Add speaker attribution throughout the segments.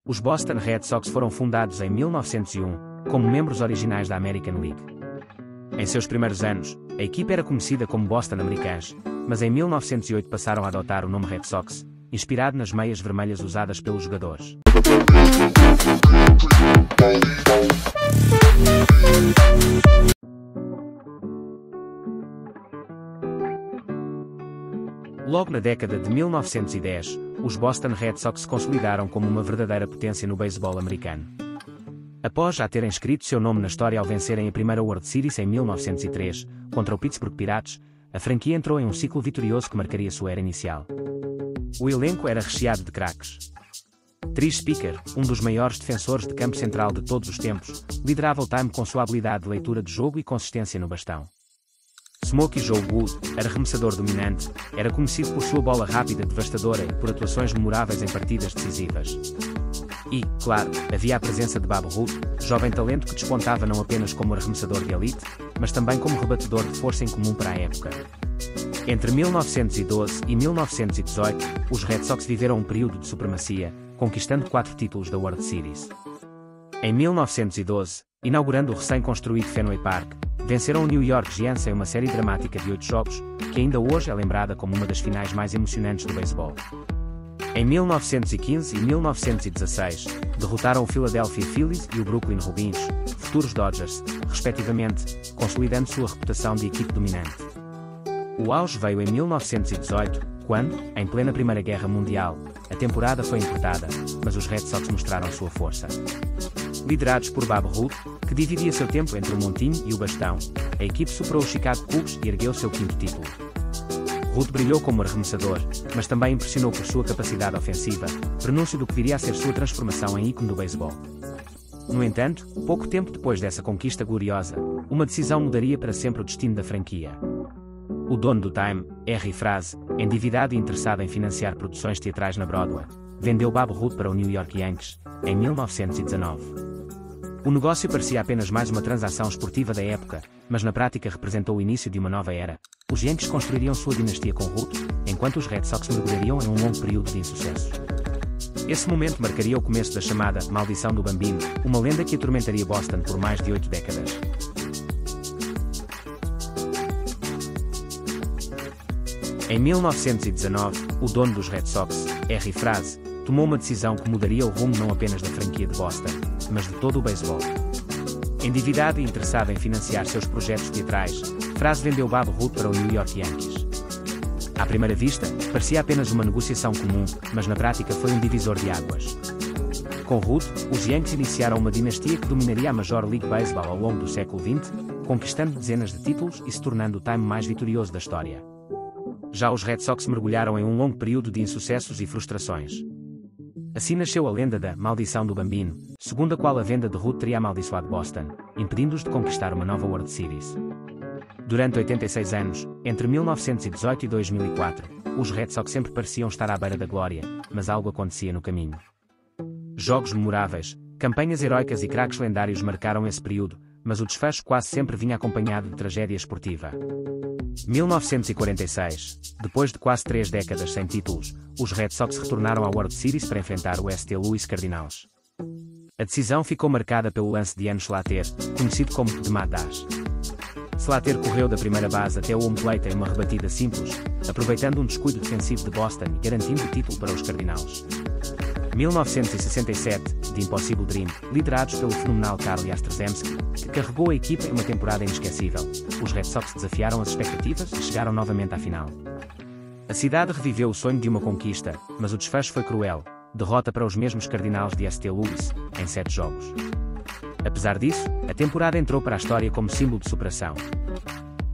Speaker 1: Os Boston Red Sox foram fundados em 1901, como membros originais da American League. Em seus primeiros anos, a equipe era conhecida como Boston Americans, mas em 1908 passaram a adotar o nome Red Sox, inspirado nas meias vermelhas usadas pelos jogadores. Logo na década de 1910, os Boston Red Sox se consolidaram como uma verdadeira potência no beisebol americano. Após já terem escrito seu nome na história ao vencerem a primeira World Series em 1903, contra o Pittsburgh Pirates, a franquia entrou em um ciclo vitorioso que marcaria sua era inicial. O elenco era recheado de craques. Trish Speaker, um dos maiores defensores de campo central de todos os tempos, liderava o time com sua habilidade de leitura de jogo e consistência no bastão. Smokey Joe Wood, arremessador dominante, era conhecido por sua bola rápida devastadora e por atuações memoráveis em partidas decisivas. E, claro, havia a presença de Babe Ruth, jovem talento que despontava não apenas como arremessador de elite, mas também como rebatedor de força incomum para a época. Entre 1912 e 1918, os Red Sox viveram um período de supremacia, conquistando 4 títulos da World Series. Em 1912, inaugurando o recém-construído Fenway Park, venceram o New York Giants em uma série dramática de 8 jogos, que ainda hoje é lembrada como uma das finais mais emocionantes do beisebol. Em 1915 e 1916, derrotaram o Philadelphia Phillies e o Brooklyn Rubins, futuros Dodgers, respectivamente, consolidando sua reputação de equipe dominante. O auge veio em 1918, quando, em plena Primeira Guerra Mundial, a temporada foi encurtada, mas os Red Sox mostraram sua força. Liderados por Babe Ruth, que dividia seu tempo entre o montinho e o bastão, a equipe superou os Chicago Cubs e ergueu seu 5º título. Ruth brilhou como arremessador, mas também impressionou por sua capacidade ofensiva, prenúncio do que viria a ser sua transformação em ícone do beisebol. No entanto, pouco tempo depois dessa conquista gloriosa, uma decisão mudaria para sempre o destino da franquia. O dono do Time, R. Fraz, endividado e interessado em financiar produções teatrais na Broadway, vendeu Babe Ruth para o New York Yankees, em 1919. O negócio parecia apenas mais uma transação esportiva da época, mas na prática representou o início de uma nova era. Os Yankees construiriam sua dinastia com Ruth, enquanto os Red Sox mergulhariam em um longo período de insucesso. Esse momento marcaria o começo da chamada Maldição do Bambino, uma lenda que atormentaria Boston por mais de 8 décadas. Em 1919, o dono dos Red Sox, R. Fraz, tomou uma decisão que mudaria o rumo não apenas da franquia de Boston, mas de todo o beisebol. Endividado e interessado em financiar seus projetos teatrais, Fraz vendeu Babe Ruth para o New York Yankees. À primeira vista, parecia apenas uma negociação comum, mas na prática foi um divisor de águas. Com Ruth, os Yankees iniciaram uma dinastia que dominaria a Major League Baseball ao longo do século XX, conquistando dezenas de títulos e se tornando o time mais vitorioso da história. Já os Red Sox mergulharam em um longo período de insucessos e frustrações. Assim nasceu a lenda da Maldição do Bambino, segundo a qual a venda de Ruth teria amaldiçoado Boston, impedindo-os de conquistar uma nova World Series. Durante 86 anos, entre 1918 e 2004, os Red Sox sempre pareciam estar à beira da glória, mas algo acontecia no caminho. Jogos memoráveis, campanhas heroicas e craques lendários marcaram esse período, mas o desfecho quase sempre vinha acompanhado de tragédia esportiva. 1946, depois de quase 3 décadas sem títulos, os Red Sox retornaram à World Series para enfrentar o St. Louis Cardinals. A decisão ficou marcada pelo lance de Ian Slater, conhecido como The Mad Dash. Slater correu da primeira base até o home plate em uma rebatida simples, aproveitando um descuido defensivo de Boston e garantindo o título para os Cardinals. 1967, The Impossible Dream, liderados pelo fenomenal Carl Yastrzemski, que carregou a equipa em uma temporada inesquecível, os Red Sox desafiaram as expectativas e chegaram novamente à final. A cidade reviveu o sonho de uma conquista, mas o desfecho foi cruel, derrota para os mesmos Cardinals de St. Louis, em 7 jogos. Apesar disso, a temporada entrou para a história como símbolo de superação.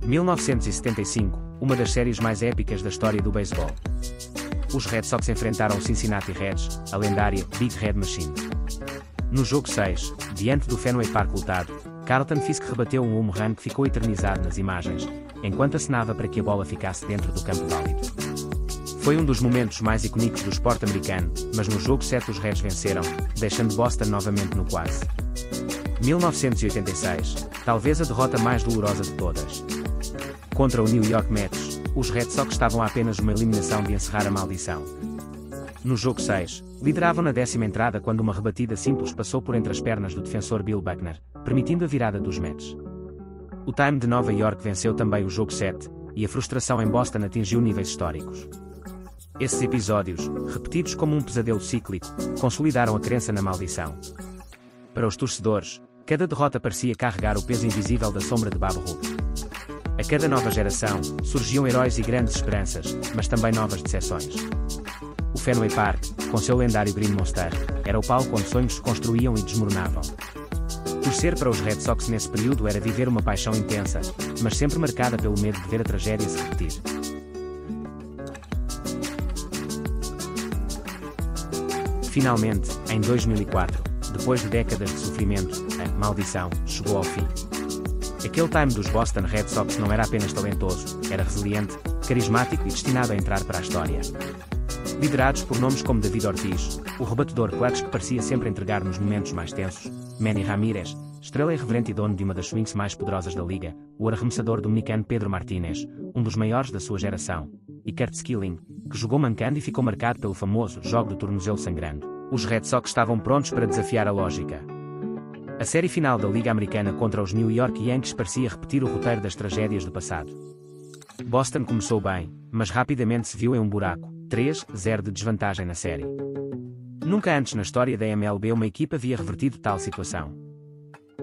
Speaker 1: 1975, uma das séries mais épicas da história do beisebol. Os Red Sox enfrentaram o Cincinnati Reds, a lendária Big Red Machine. No jogo 6, diante do Fenway Park lotado, Carlton Fisk rebateu um home run que ficou eternizado nas imagens, enquanto acenava para que a bola ficasse dentro do campo válido. Foi um dos momentos mais icônicos do esporte americano, mas no jogo 7 os Reds venceram, deixando Boston novamente no quase. 1986, talvez a derrota mais dolorosa de todas. Contra o New York Mets, os Red Sox estavam a apenas uma eliminação de encerrar a maldição. No jogo 6, lideravam na 10ª entrada quando uma rebatida simples passou por entre as pernas do defensor Bill Buckner, permitindo a virada dos Mets. O Time de Nova York venceu também o jogo 7, e a frustração em Boston atingiu níveis históricos. Esses episódios, repetidos como um pesadelo cíclico, consolidaram a crença na maldição. Para os torcedores, cada derrota parecia carregar o peso invisível da sombra de Babe Ruth. A cada nova geração, surgiam heróis e grandes esperanças, mas também novas decepções. O Fenway Park, com seu lendário Green Monster, era o palco onde sonhos se construíam e desmoronavam. Torcer para os Red Sox nesse período era viver uma paixão intensa, mas sempre marcada pelo medo de ver a tragédia se repetir. Finalmente, em 2004, depois de décadas de sofrimento, a maldição chegou ao fim. Aquele time dos Boston Red Sox não era apenas talentoso, era resiliente, carismático e destinado a entrar para a história. Liderados por nomes como David Ortiz, o rebatedor clutch que parecia sempre entregar nos momentos mais tensos, Manny Ramírez, estrela irreverente e dono de uma das swings mais poderosas da liga, o arremessador dominicano Pedro Martínez, um dos maiores da sua geração, e Curt Skilling, que jogou mancando e ficou marcado pelo famoso jogo do tornozelo sangrando. Os Red Sox estavam prontos para desafiar a lógica. A série final da Liga Americana contra os New York Yankees parecia repetir o roteiro das tragédias do passado. Boston começou bem, mas rapidamente se viu em um buraco, 3-0 de desvantagem na série. Nunca antes na história da MLB uma equipa havia revertido tal situação.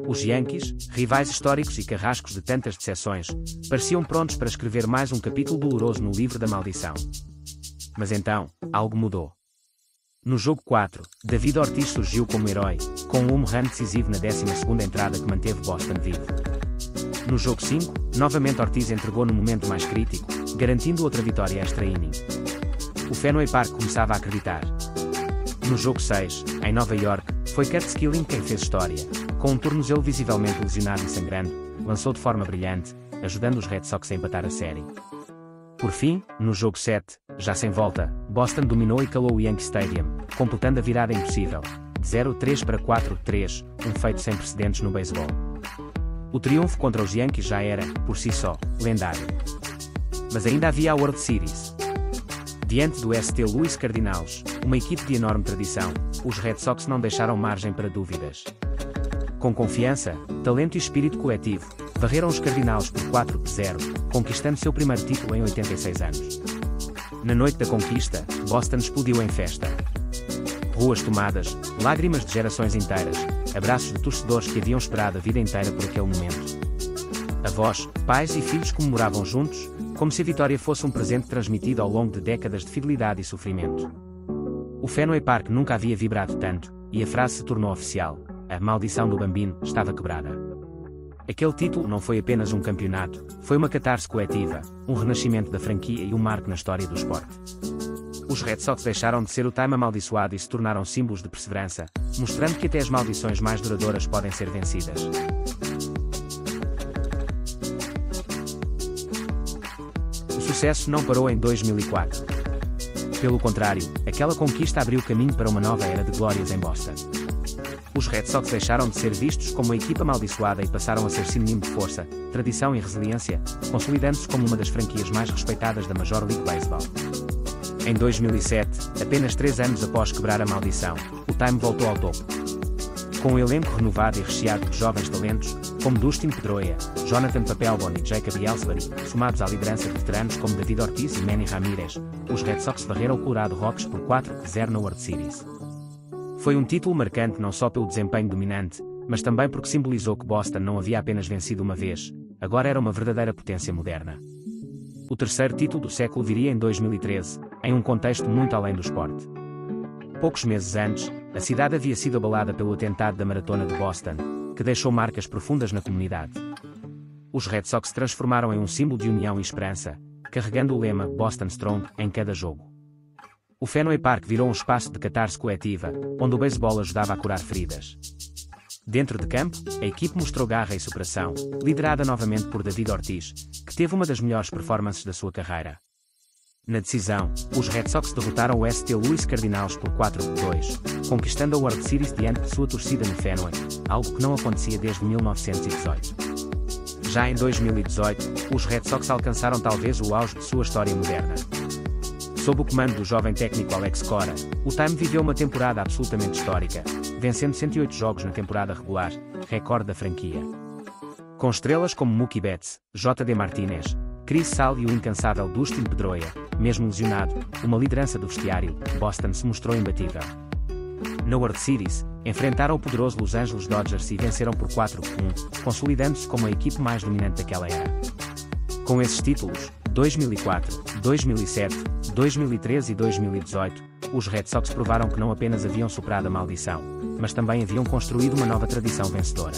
Speaker 1: Os Yankees, rivais históricos e carrascos de tantas decepções, pareciam prontos para escrever mais um capítulo doloroso no livro da maldição. Mas então, algo mudou. No jogo 4, David Ortiz surgiu como herói, com um home run decisivo na 12ª entrada que manteve Boston vivo. No jogo 5, novamente Ortiz entregou no momento mais crítico, garantindo outra vitória extra inning. O Fenway Park começava a acreditar. No jogo 6, em Nova York, foi Curt Skilling quem fez história. Com um tornozelo visivelmente lesionado e sangrando, lançou de forma brilhante, ajudando os Red Sox a empatar a série. Por fim, no jogo 7, já sem volta, Boston dominou e calou o Yankee Stadium, completando a virada impossível, de 0-3 para 4-3, um feito sem precedentes no beisebol. O triunfo contra os Yankees já era, por si só, lendário. Mas ainda havia a World Series. Diante do St. Louis Cardinals, uma equipe de enorme tradição, os Red Sox não deixaram margem para dúvidas. Com confiança, talento e espírito coletivo, varreram os Cardinals por 4-0, conquistando seu primeiro título em 86 anos. Na noite da conquista, Boston explodiu em festa. Ruas tomadas, lágrimas de gerações inteiras, abraços de torcedores que haviam esperado a vida inteira por aquele momento. Avós, pais e filhos comemoravam juntos, como se a vitória fosse um presente transmitido ao longo de décadas de fidelidade e sofrimento. O Fenway Park nunca havia vibrado tanto, e a frase se tornou oficial: a maldição do Bambino estava quebrada. Aquele título não foi apenas um campeonato, foi uma catarse coletiva, um renascimento da franquia e um marco na história do esporte. Os Red Sox deixaram de ser o time amaldiçoado e se tornaram símbolos de perseverança, mostrando que até as maldições mais duradouras podem ser vencidas. O sucesso não parou em 2004. Pelo contrário, aquela conquista abriu caminho para uma nova era de glórias em Boston. Os Red Sox deixaram de ser vistos como uma equipa amaldiçoada e passaram a ser sinônimo de força, tradição e resiliência, consolidando-se como uma das franquias mais respeitadas da Major League Baseball. Em 2007, apenas 3 anos após quebrar a maldição, o time voltou ao topo. Com um elenco renovado e recheado de jovens talentos, como Dustin Pedroia, Jonathan Papelbon e Jacob Ellsbury, somados à liderança de veteranos como David Ortiz e Manny Ramírez, os Red Sox varreram o Colorado Rockies por 4-0 na World Series. Foi um título marcante não só pelo desempenho dominante, mas também porque simbolizou que Boston não havia apenas vencido uma vez, agora era uma verdadeira potência moderna. O terceiro título do século viria em 2013, em um contexto muito além do esporte. Poucos meses antes, a cidade havia sido abalada pelo atentado da Maratona de Boston, que deixou marcas profundas na comunidade. Os Red Sox se transformaram em um símbolo de união e esperança, carregando o lema Boston Strong em cada jogo. O Fenway Park virou um espaço de catarse coletiva, onde o beisebol ajudava a curar feridas. Dentro de campo, a equipe mostrou garra e superação, liderada novamente por David Ortiz, que teve uma das melhores performances da sua carreira. Na decisão, os Red Sox derrotaram o St. Louis Cardinals por 4-2, conquistando a World Series diante de sua torcida no Fenway, algo que não acontecia desde 1918. Já em 2018, os Red Sox alcançaram talvez o auge de sua história moderna. Sob o comando do jovem técnico Alex Cora, o Time viveu uma temporada absolutamente histórica, vencendo 108 jogos na temporada regular, recorde da franquia. Com estrelas como Mookie Betts, J.D. Martínez, Chris Sale e o incansável Dustin Pedroia, mesmo lesionado, uma liderança do vestiário, Boston se mostrou imbatível. Na World Series, enfrentaram o poderoso Los Angeles Dodgers e venceram por 4-1, consolidando-se como a equipe mais dominante daquela era. Com esses títulos, 2004, 2007, 2013 e 2018, os Red Sox provaram que não apenas haviam superado a maldição, mas também haviam construído uma nova tradição vencedora.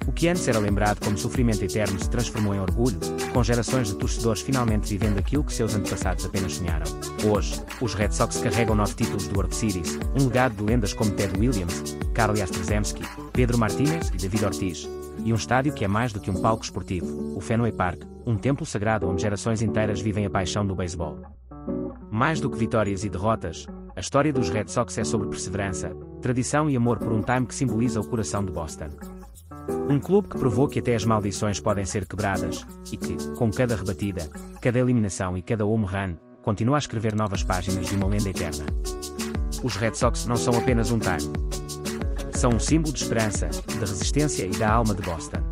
Speaker 1: O que antes era lembrado como sofrimento eterno se transformou em orgulho, com gerações de torcedores finalmente vivendo aquilo que seus antepassados apenas sonharam. Hoje, os Red Sox carregam 9 títulos de World Series, um legado de lendas como Ted Williams, Carl Yastrzemski, Pedro Martínez e David Ortiz, e um estádio que é mais do que um palco esportivo, o Fenway Park, um templo sagrado onde gerações inteiras vivem a paixão do beisebol. Mais do que vitórias e derrotas, a história dos Red Sox é sobre perseverança, tradição e amor por um time que simboliza o coração de Boston. Um clube que provou que até as maldições podem ser quebradas, e que, com cada rebatida, cada eliminação e cada home run, continua a escrever novas páginas de uma lenda eterna. Os Red Sox não são apenas um time. São um símbolo de esperança, de resistência e da alma de Boston.